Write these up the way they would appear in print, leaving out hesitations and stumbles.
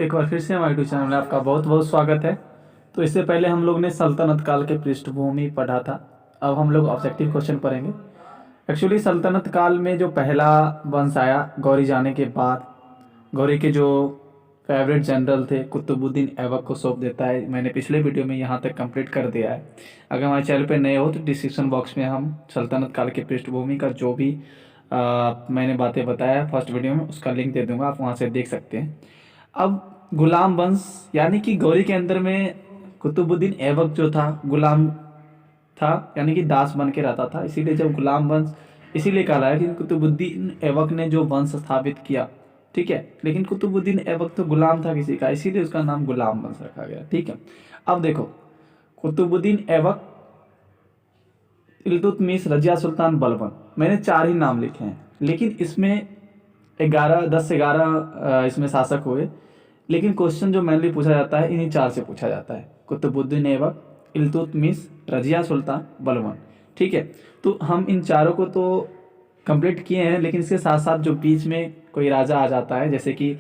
तो एक बार फिर से हमारे यूट्यूब चैनल में आपका बहुत बहुत स्वागत है। तो इससे पहले हम लोग ने सल्तनत काल के पृष्ठभूमि पढ़ा था। अब हम लोग ऑब्जेक्टिव क्वेश्चन पढ़ेंगे। एक्चुअली सल्तनत काल में जो पहला वंश आया गौरी जाने के बाद, गौरी के जो फेवरेट जनरल थे कुतुबुद्दीन ऐबक को सौंप देता है। मैंने पिछले वीडियो में यहाँ तक कंप्लीट कर दिया है। अगर हमारे चैनल पे नए हो तो डिस्क्रिप्शन बॉक्स में हम सल्तनत काल के पृष्ठभूमि का जो भी मैंने बातें बताया फर्स्ट वीडियो में, उसका लिंक दे दूंगा, आप वहाँ से देख सकते हैं। अब गुलाम वंश यानी कि गौरी के अंदर में कुतुबुद्दीन ऐबक जो था गुलाम था, यानी कि दास बन के रहता था। इसीलिए जब गुलाम वंश इसीलिए कहा है कि कुतुबुद्दीन ऐबक ने जो वंश स्थापित किया, ठीक है। लेकिन कुतुबुद्दीन ऐबक तो गुलाम था किसी का, इसीलिए उसका नाम गुलाम वंश रखा गया, ठीक है। अब देखो, कुतुबुद्दीन ऐबक, इल्तुतमिश, रजिया सुल्तान, बलबन, मैंने 4 ही नाम लिखे हैं। लेकिन इसमें 10 से 11 इसमें शासक हुए। लेकिन क्वेश्चन जो मेनली पूछा जाता है इन्हीं 4 से पूछा जाता है, कुतुबुद्दीन ऐबक, इल्तुतमिश, रजिया सुल्तान, बलबन, ठीक है। तो हम इन चारों को तो कंप्लीट किए हैं, लेकिन इसके साथ साथ जो बीच में कोई राजा आ जाता है, जैसे कि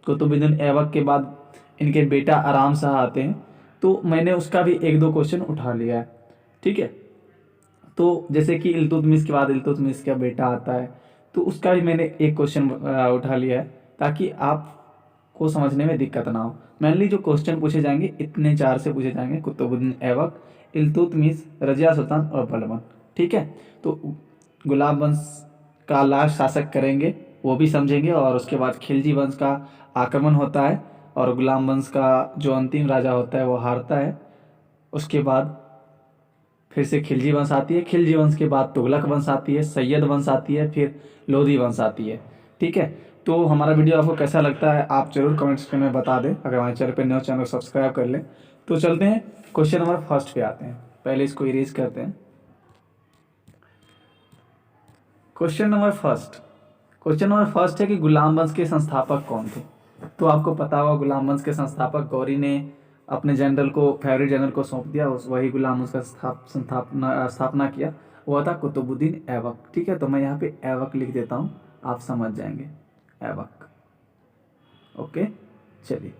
कुतुबुद्दीन ऐबक के बाद इनके बेटा आराम शाह आते हैं, तो मैंने उसका भी 1-2 क्वेश्चन उठा लिया है, ठीक है। तो जैसे कि इल्तुतमिश के बाद इल्तुतमिश का बेटा आता है, तो उसका भी मैंने एक क्वेश्चन उठा लिया है, ताकि आपको समझने में दिक्कत ना हो। मेनली जो क्वेश्चन पूछे जाएंगे इतने 4 से पूछे जाएंगे, कुतुबुद्दीन ऐबक, इल्तुतमिश, रजिया सुल्तान और बलबन, ठीक है। तो गुलाब वंश का लास्ट शासक करेंगे, वो भी समझेंगे, और उसके बाद खिलजी वंश का आक्रमण होता है और गुलाम वंश का जो अंतिम राजा होता है वो हारता है। उसके बाद फिर से खिलजी वंश आती है, खिलजी वंश के बाद तुगलक वंश आती है, सैयद वंश आती है, फिर लोधी वंश आती है, ठीक है। तो हमारा वीडियो आपको कैसा लगता है आप जरूर कमेंट सेक्शन में बता दें। अगर हमारे चैनल पर नए चैनल को सब्सक्राइब कर लें। तो चलते हैं क्वेश्चन नंबर फर्स्ट पे आते हैं। पहले इसको इरेज करते हैं। क्वेश्चन नंबर फर्स्ट है कि गुलाम वंश के संस्थापक कौन थे। तो आपको पता होगा गुलाम वंश के संस्थापक गौरी ने अपने जनरल को, फेवरेट जनरल को सौंप दिया, उस वही गुलाम वंश का स्थापना किया, वह था कुतुबुद्दीन ऐबक, ठीक है। तो मैं यहाँ पे ऐबक लिख देता हूँ, आप समझ जाएंगे, ऐबक, ओके। चलिए,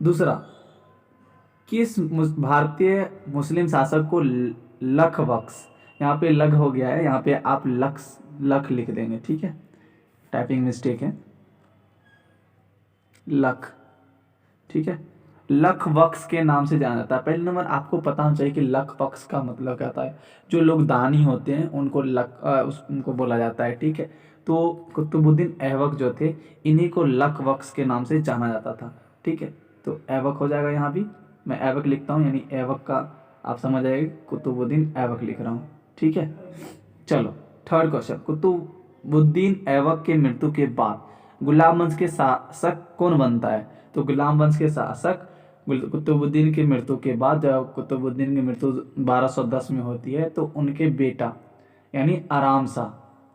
दूसरा, किस भारतीय मुस्लिम शासक को लख बख्श, यहाँ पे लग हो गया है, यहाँ पे आप लख लिख देंगे, ठीक है, टाइपिंग मिस्टेक है, लख, ठीक है। लख बख्श के नाम से जाना जाता है। पहले नंबर आपको पता होना चाहिए कि लख बख्श का मतलब क्या होता है। जो लोग दानी होते हैं उनको उनको बोला जाता है, ठीक है। तो कुतुबुद्दीन ऐबक जो थे, इन्हीं को लख बख्श के नाम से जाना जाता था, ठीक है। तो ऐबक हो जाएगा, यहाँ भी मैं ऐबक लिखता हूँ, यानी ऐबक का आप समझ आएगा, कुतुबुद्दीन ऐबक लिख रहा हूँ, ठीक है। चलो, थर्ड क्वेश्चन, कुतुबुद्दीन ऐबक के मृत्यु के बाद गुलाम वंश के शासक कौन बनता है। तो गुलाम वंश के शासक कुतुबुद्दीन की मृत्यु के बाद, जब कुतुबुद्दीन की मृत्यु 1210 में होती है, तो उनके बेटा यानी आराम शाह,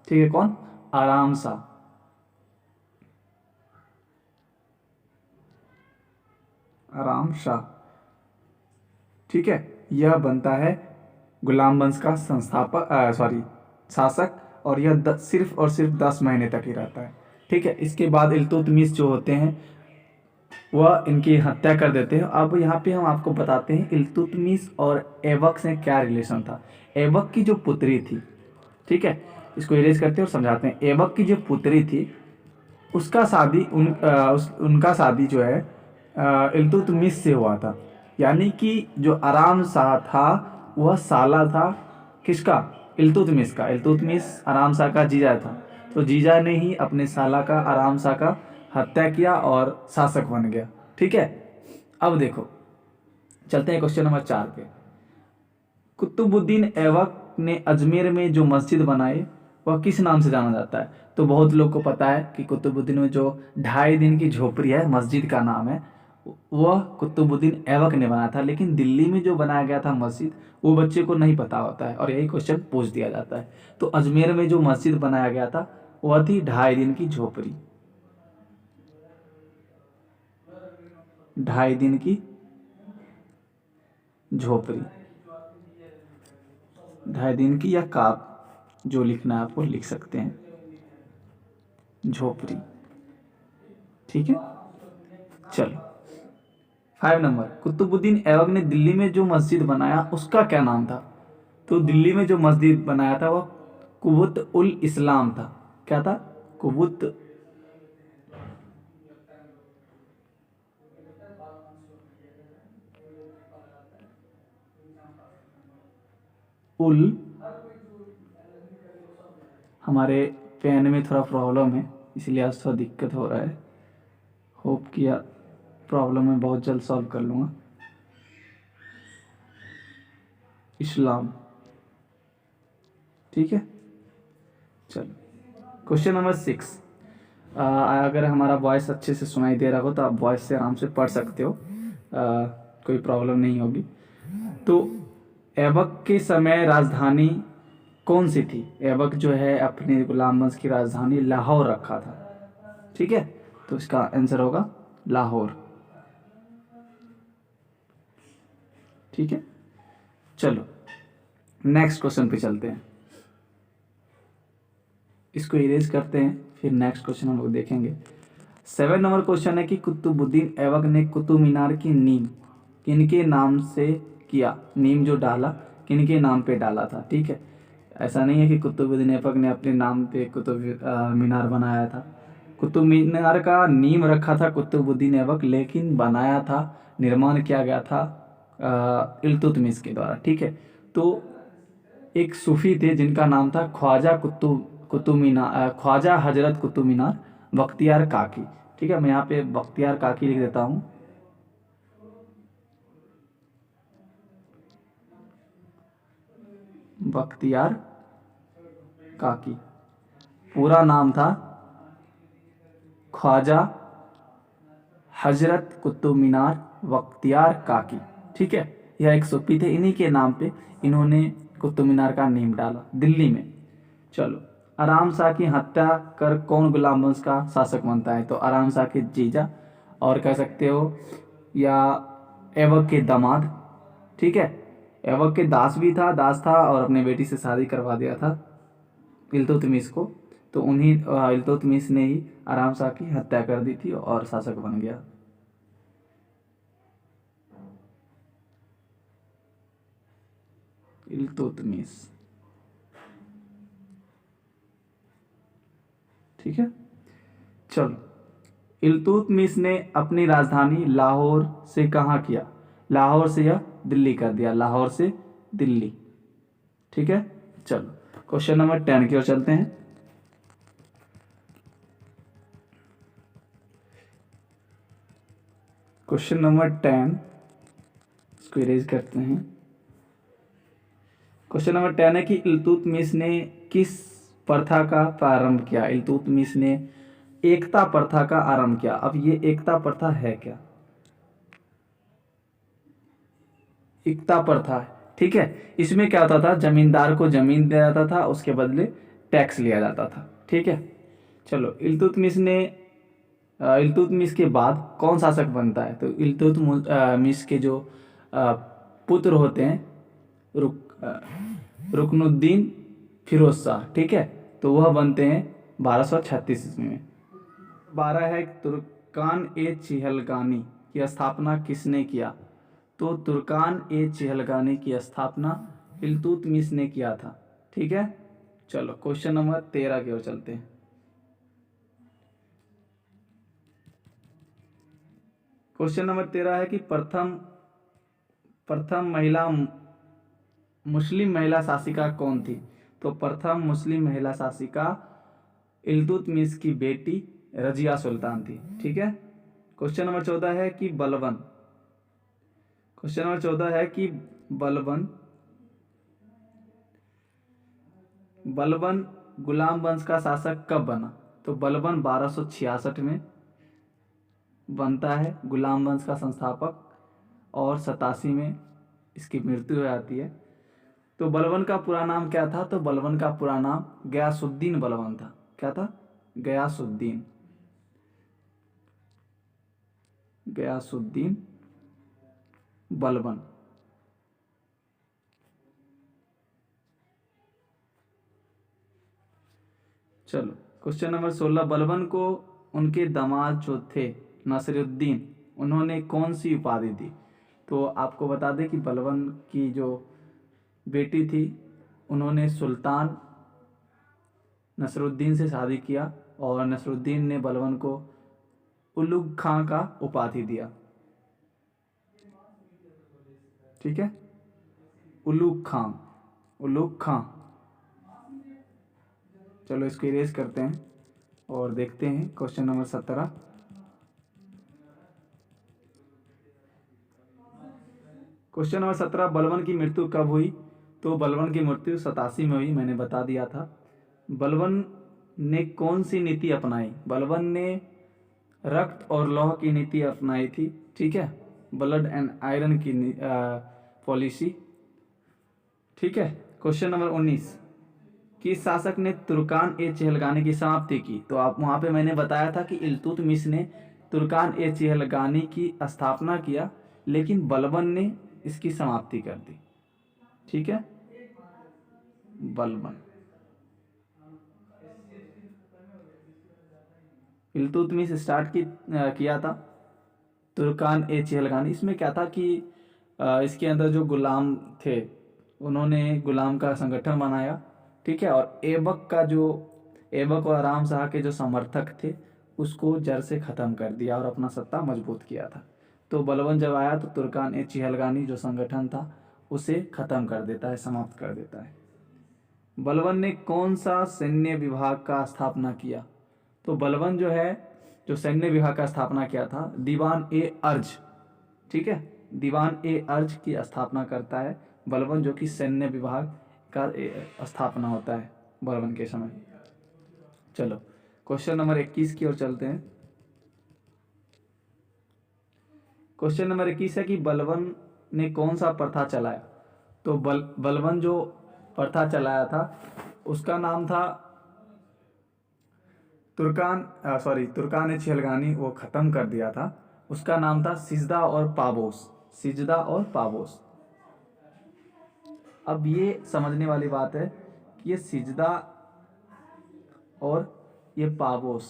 ठीक है, कौन, आराम शाह, आराम शाह, ठीक है, यह बनता है गुलाम वंश का शासक, और यह सिर्फ और सिर्फ 10 महीने तक ही रहता है, ठीक है। इसके बाद इल्तुतमिश जो होते हैं वह इनकी हत्या कर देते हैं। अब यहाँ पे हम आपको बताते हैं इल्तुतमिश और ऐबक से क्या रिलेशन था। ऐबक की जो पुत्री थी, ठीक है, इसको इरेज करते हैं और समझाते हैं। ऐबक की जो पुत्री थी उसका शादी उनका शादी जो है इल्तुतमिश से हुआ था। यानी कि जो आराम शाह था वह साला था किसका, इल्तुतमिश का। इल्तुतमिश आराम शाह का जीजा था, तो जीजा ने ही अपने साला का, आराम शाह का हत्या किया और शासक बन गया, ठीक है। अब देखो, चलते हैं क्वेश्चन नंबर 4 पे। कुतुबुद्दीन ऐबक ने अजमेर में जो मस्जिद बनाई वह किस नाम से जाना जाता है। तो बहुत लोग को पता है कि कुतुबुद्दीन में जो 2.5 दिन की झोपड़ी है, मस्जिद का नाम है, वह कुतुबुद्दीन ऐबक ने बनाया था। लेकिन दिल्ली में जो बनाया गया था मस्जिद, वो बच्चे को नहीं पता होता है, और यही क्वेश्चन पूछ दिया जाता है। तो अजमेर में जो मस्जिद बनाया गया था वह थी 2.5 दिन की झोपड़ी, 2.5 दिन की झोपड़ी, 2.5 दिन की, या काप, जो लिखना है आपको लिख सकते हैं, झोपड़ी, ठीक है। चलो 5 नंबर, कुतुबुद्दीन ऐबक ने दिल्ली में जो मस्जिद बनाया उसका क्या नाम था? तो दिल्ली में जो मस्जिद बनाया था वह कुवत उल इस्लाम था। क्या था? कुवत उल, हमारे पेन में थोड़ा प्रॉब्लम है इसलिए आज थोड़ा दिक्कत हो रहा है। होप किया प्रॉब्लम मैं बहुत जल्द सॉल्व कर लूँगा। इस्लाम, ठीक है। चलो क्वेश्चन नंबर 6। अगर हमारा वॉइस अच्छे से सुनाई दे रहा हो तो आप वॉइस से आराम से पढ़ सकते हो, कोई प्रॉब्लम नहीं होगी। तो ऐबक के समय राजधानी कौन सी थी? ऐबक जो है अपने गुलाम की राजधानी लाहौर रखा था, ठीक है। तो इसका आंसर होगा लाहौर, ठीक है। चलो नेक्स्ट क्वेश्चन पे चलते हैं, इसको इरेज करते हैं, फिर नेक्स्ट क्वेश्चन हम लोग देखेंगे। 7 नंबर क्वेश्चन है कि कुतुबुद्दीन ऐबक ने कुतुब मीनार की नींव किनके नाम से किया? नींव जो डाला किनके नाम पे डाला था, ठीक है। ऐसा नहीं है कि कुतुबुद्दीन ऐबक ने अपने नाम पे कुतुब मीनार बनाया था। कुतुब मीनार का नींव रखा था कुतुबुद्दीन ऐबक, लेकिन बनाया था, निर्माण किया गया था इल्तुतमिश के द्वारा, ठीक है। तो एक सूफी थे जिनका नाम था ख्वाजा कुतुब मीनार, ख्वाजा हजरत कुतुब मीनार बख्तियार काकी, ठीक है। मैं यहाँ पे बख्तियार काकी लिख देता हूँ। बख्तियार काकी, पूरा नाम था ख्वाजा हजरत कुतुब मीनार बख्तियार काकी, ठीक है। यह एक सूफी थे, इन्हीं के नाम पे इन्होंने कुतुब मीनार का नेम डाला दिल्ली में। चलो, आराम शाह की हत्या कर कौन गुलाम वंश का शासक बनता है? तो आराम शाह के जीजा, और कह सकते हो, या ऐबक के दामाद, ठीक है। ऐबक के दास भी था, दास था और अपने बेटी से शादी करवा दिया था इल्तुतमिश को। तो उन्हीं इल्तुतमिश ने ही आराम शाह की हत्या कर दी थी और शासक बन गया। इल्तुतमिश, ठीक है। चलो, इल्तुतमिश ने अपनी राजधानी लाहौर से कहाँ किया? लाहौर से या दिल्ली कर दिया, लाहौर से दिल्ली, ठीक है। चलो क्वेश्चन नंबर 10 की ओर चलते हैं। क्वेश्चन नंबर 10, इसको इरेज करते हैं। क्वेश्चन नंबर 10 है कि इल्तुतमिश ने किस प्रथा का प्रारंभ किया? इल्तुतमिश ने एकता प्रथा का आरंभ किया। अब ये एकता प्रथा है क्या? एकता प्रथा है, ठीक है। इसमें क्या होता था, जमींदार को जमीन दिया जाता था, उसके बदले टैक्स लिया जाता था, ठीक है। चलो, इल्तुतमिश के बाद कौन शासक बनता है? तो इल्तुतमिश के जो पुत्र होते हैं, रुकनुद्दीन फिरोज शाह, ठीक है। तो वह बनते हैं 1236 ईस्वी में। 12 है, तुर्कान ए चिहलगानी की स्थापना किसने किया? तो तुर्कान ए चिहलगानी की स्थापना इल्तुतमिश ने किया था, ठीक है। चलो क्वेश्चन नंबर 13 की ओर चलते हैं। क्वेश्चन नंबर 13 है कि प्रथम प्रथम महिला मुस्लिम महिला शासिका कौन थी? तो प्रथम मुस्लिम महिला शासिका इल्तुतमिश की बेटी रजिया सुल्तान थी, ठीक है। क्वेश्चन नंबर 14 है कि बलबन, क्वेश्चन नंबर 14 है कि बलबन बलबन गुलाम वंश का शासक कब बना? तो बलबन 1266 में बनता है गुलाम वंश का संस्थापक, और 87 में इसकी मृत्यु हो जाती है। तो बलबन का पूरा नाम क्या था? तो बलबन का पूरा नाम गयासुद्दीन बलबन था। क्या था? गयासुद्दीन, गयासुद्दीन बलबन। चलो क्वेश्चन नंबर 16, बलबन को उनके दामाद जो थे नसीरुद्दीन उन्होंने कौन सी उपाधि दी? तो आपको बता दें कि बलबन की जो बेटी थी उन्होंने सुल्तान नसरुद्दीन से शादी किया और नसरुद्दीन ने बलबन को उलुग खां का उपाधि दिया। ठीक है, उलुग खां, उलुग खां। चलो इसको इरेज करते हैं और देखते हैं question number 17। Question number 17, Balban की मृत्यु कब हुई? तो बलबन की मृत्यु 87 में हुई, मैंने बता दिया था। बलबन ने कौन सी नीति अपनाई? बलबन ने रक्त और लौह की नीति अपनाई थी। ठीक है, ब्लड एंड आयरन की पॉलिसी। ठीक है, क्वेश्चन नंबर 19, किस शासक ने तुर्कान ए चहलगानी की समाप्ति की? तो आप वहाँ पे मैंने बताया था कि इल्तुतमिश ने तुर्कान ए चहलगानी की स्थापना किया, लेकिन बलबन ने इसकी समाप्ति कर दी। ठीक है, बलबन, इल्तुतमिश स्टार्ट किया था तुर्कान ए चहलगानी। इसमें क्या था कि इसके अंदर जो गुलाम थे उन्होंने गुलाम का संगठन बनाया। ठीक है, और ऐबक और आराम शाह के जो समर्थक थे उसको जड़ से ख़त्म कर दिया और अपना सत्ता मजबूत किया था। तो बलबन जब आया तो तुर्कान ए चहलगानी जो संगठन था उसे ख़त्म कर देता है, समाप्त कर देता है। बलबन ने कौन सा सैन्य विभाग का स्थापना किया? तो बलबन जो है जो सैन्य विभाग का स्थापना किया था दीवान ए अर्ज। ठीक है, दीवान ए अर्ज की स्थापना करता है बलबन, जो कि सैन्य विभाग का स्थापना होता है बलबन के समय। चलो क्वेश्चन नंबर 21 की ओर चलते हैं। क्वेश्चन नंबर 21 है कि बलबन ने कौन सा प्रथा चलाया? तो बलबन जो प्रथा चलाया था उसका नाम था तुर्कान ए चहलगानी वो ख़त्म कर दिया था। उसका नाम था सिजदा और पाबोस, सिजदा और पाबोस। अब ये समझने वाली बात है कि ये सिजदा और ये पाबोस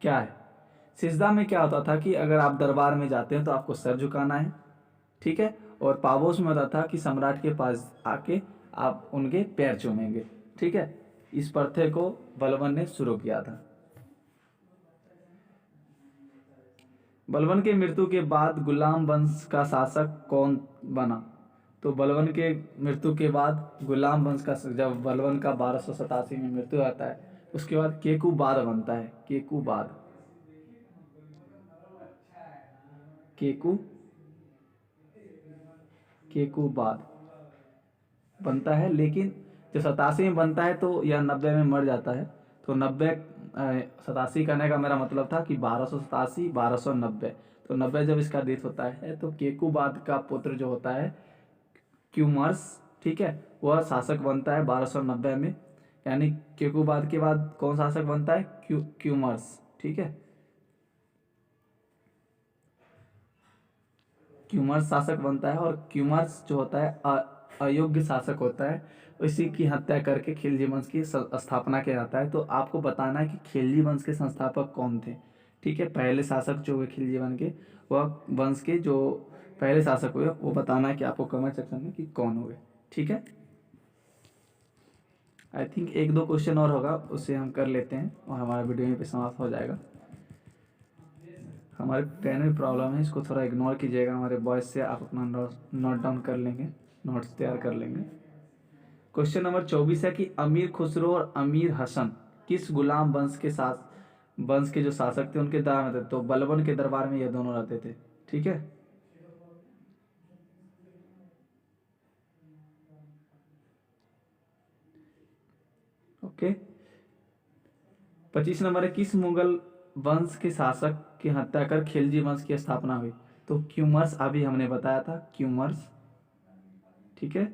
क्या है। सिजदा में क्या होता था कि अगर आप दरबार में जाते हैं तो आपको सर झुकाना है। ठीक है, और पाबोस में होता था कि सम्राट के पास आके आप उनके पैर चूमेंगे। ठीक है, इस प्रथा को बलबन ने शुरू किया था। बलबन के मृत्यु के बाद गुलाम वंश का शासक कौन बना? तो बलबन के मृत्यु के बाद गुलाम वंश का, जब बलबन का 1287 में मृत्यु आता है उसके बाद केकूबाद बनता है। केकूबाद, केकूबाद बनता है। लेकिन जब 87 में बनता है तो यह 90 में मर जाता है। तो 87 करने का मेरा मतलब था कि 1287 1290, तो 90 जब इसका डेथ होता है तो केकूबाद का पुत्र जो होता है क्यूमर्स, ठीक है, वह शासक बनता है 1290 में। यानी केकूबाद के बाद कौन शासक बनता है? क्यूमर्स। ठीक है, क्यूमर्स शासक बनता है और क्यूमर्स जो होता है अयोग्य शासक होता है, इसी की हत्या करके खिलजी वंश की स्थापना किया जाता है। तो आपको बताना है कि खिलजी वंश के संस्थापक कौन थे। ठीक है, पहले शासक जो हुए खिलजी वंश के, वह वंश के जो पहले शासक हुए वो बताना है कि आपको कमेंट सेक्शन में कि कौन हुए। ठीक है, आई थिंक 1-2 क्वेश्चन और होगा, उससे हम कर लेते हैं और हमारा वीडियो यहीं पे समाप्त हो जाएगा। हमारे पेन में प्रॉब्लम है, इसको थोड़ा इग्नोर कीजिएगा। हमारे वॉइस से आप अपना नोट डाउन कर लेंगे, नोट्स तैयार कर लेंगे। क्वेश्चन नंबर 24 है कि अमीर खुसरो और अमीर हसन किस गुलाम वंश के जो शासक थे उनके दरबार में थे? तो बलबन के दरबार में ये दोनों रहते थे। ठीक है, ओके। 25 नंबर है किस मुगल वंश के शासक की हत्या कर खिलजी वंश की स्थापना हुई? तो क्यूमर्स, अभी हमने बताया था क्यूमर्स। ठीक है,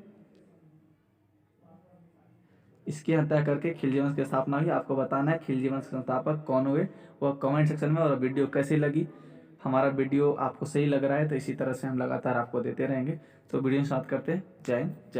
इसकी हत्या करके खिलजी वंश की स्थापना हुई। आपको बताना है खिलजी वंश के संस्थापक कौन हुए, वह कमेंट सेक्शन में। और वीडियो कैसी लगी? हमारा वीडियो आपको सही लग रहा है तो इसी तरह से हम लगातार आपको देते रहेंगे। तो वीडियो स्टार्ट करते हैं। जय हिंद।